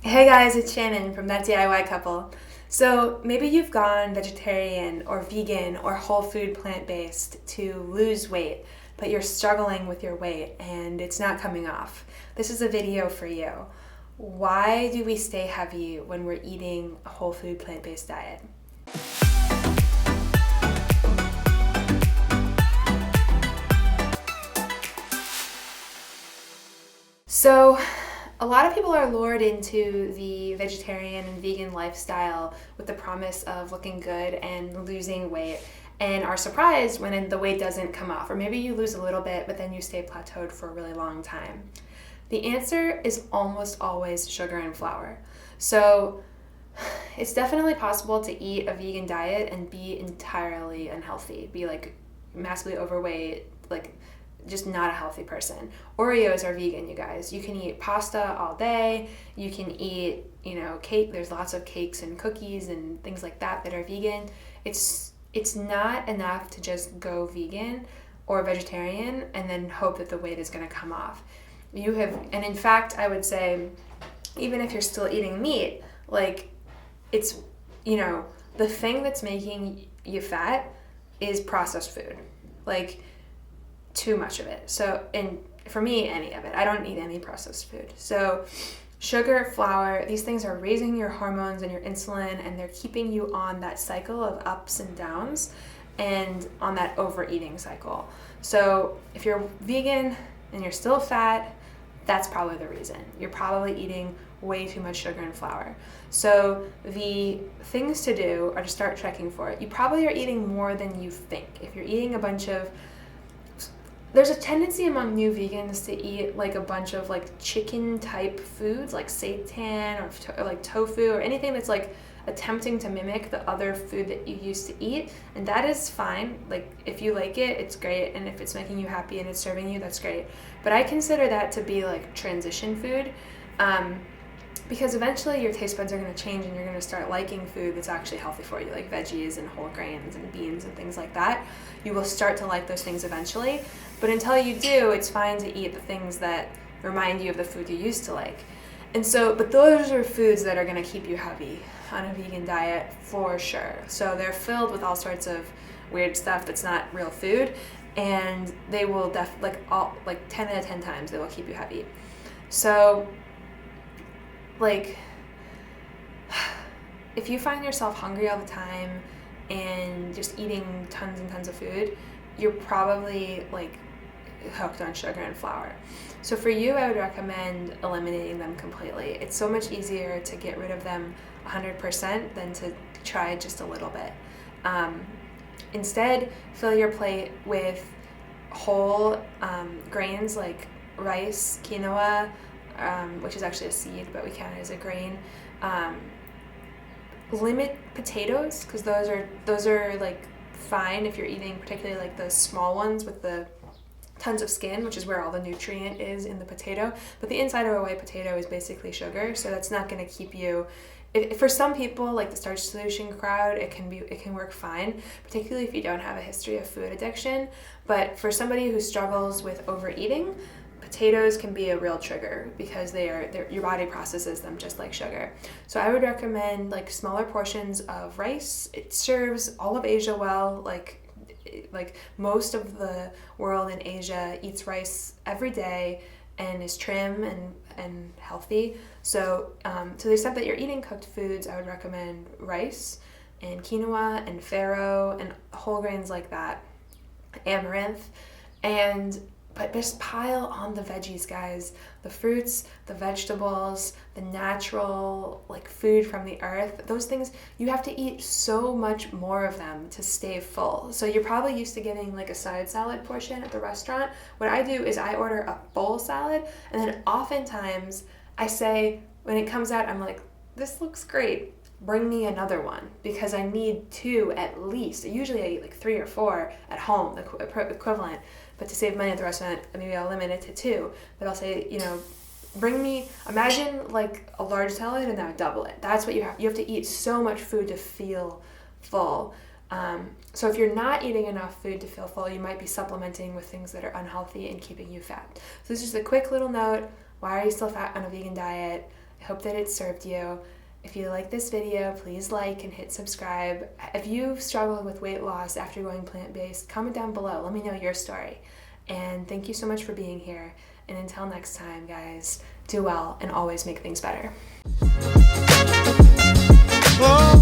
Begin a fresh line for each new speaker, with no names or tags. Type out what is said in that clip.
Hey guys, it's Shannon from ThatDIYCouple. So maybe you've gone vegetarian or vegan or whole food plant-based to lose weight, but you're struggling with your weight and it's not coming off. This is a video for you. Why do we stay heavy when we're eating a whole food plant-based diet? So, a lot of people are lured into the vegetarian and vegan lifestyle with the promise of looking good and losing weight, and are surprised when the weight doesn't come off. Or maybe you lose a little bit, but then you stay plateaued for a really long time. The answer is almost always sugar and flour. So, it's definitely possible to eat a vegan diet and be entirely unhealthy, be like massively overweight, like just not a healthy person. Oreos are vegan, you guys. You can eat pasta all day. You can eat, cake. There's lots of cakes and cookies and things like that are vegan. It's not enough to just go vegan or vegetarian and then hope that the weight is going to come off. And in fact, I would say, even if you're still eating meat, like it's, the thing that's making you fat is processed food. Like, too much of it. So, and for me, any of it. I don't eat any processed food. So, sugar, flour, these things are raising your hormones and your insulin, and they're keeping you on that cycle of ups and downs and on that overeating cycle. So, if you're vegan and you're still fat, that's probably the reason. You're probably eating way too much sugar and flour. So the things to do are to start checking for it. You probably are eating more than you think. If you're eating there's a tendency among new vegans to eat like a bunch of like chicken type foods like seitan or like tofu or anything that's like attempting to mimic the other food that you used to eat, and that is fine. Like, if you like it, it's great, and if it's making you happy and it's serving you, that's great. But I consider that to be like transition food, because eventually your taste buds are going to change and you're going to start liking food that's actually healthy for you, like veggies and whole grains and beans and things like that. You will start to like those things eventually, but until you do, it's fine to eat the things that remind you of the food you used to like. And so, but those are foods that are going to keep you heavy on a vegan diet for sure. So they're filled with all sorts of weird stuff that's not real food, and they will 10 out of 10 times they will keep you heavy. So, like, if you find yourself hungry all the time and just eating tons and tons of food, you're probably like hooked on sugar and flour. So for you, I would recommend eliminating them completely. It's so much easier to get rid of them 100% than to try just a little bit. Instead, fill your plate with whole grains like rice, quinoa, which is actually a seed, but we count it as a grain. Limit potatoes, because those are like fine if you're eating particularly like the small ones with the tons of skin, which is where all the nutrient is in the potato. But the inside of a white potato is basically sugar, so that's not going to keep you. For some people, like the starch solution crowd, it can work fine, particularly if you don't have a history of food addiction. But for somebody who struggles with overeating, potatoes can be a real trigger because your body processes them just like sugar. So I would recommend like smaller portions of rice. It serves all of Asia well. Like most of the world in Asia eats rice every day and is trim and healthy. So to the extent that you're eating cooked foods, I would recommend rice and quinoa and farro and whole grains like that, amaranth, but just pile on the veggies, guys. The fruits, the vegetables, the natural like food from the earth. Those things, you have to eat so much more of them to stay full. So you're probably used to getting like a side salad portion at the restaurant. What I do is I order a full salad, and then oftentimes I say, when it comes out, I'm like, this looks great. Bring me another one, because I need two at least. Usually I eat like 3 or 4 at home, the equivalent. But to save money at the restaurant, maybe I'll limit it to 2. But I'll say, imagine like a large salad and then double it. That's what you have. You have to eat so much food to feel full. So if you're not eating enough food to feel full, you might be supplementing with things that are unhealthy and keeping you fat. So this is just a quick little note. Why are you still fat on a vegan diet? I hope that it served you. If you like this video, please like and hit subscribe. If you've struggled with weight loss after going plant-based, comment down below. Let me know your story. And thank you so much for being here. And until next time, guys, do well and always make things better.
Oh.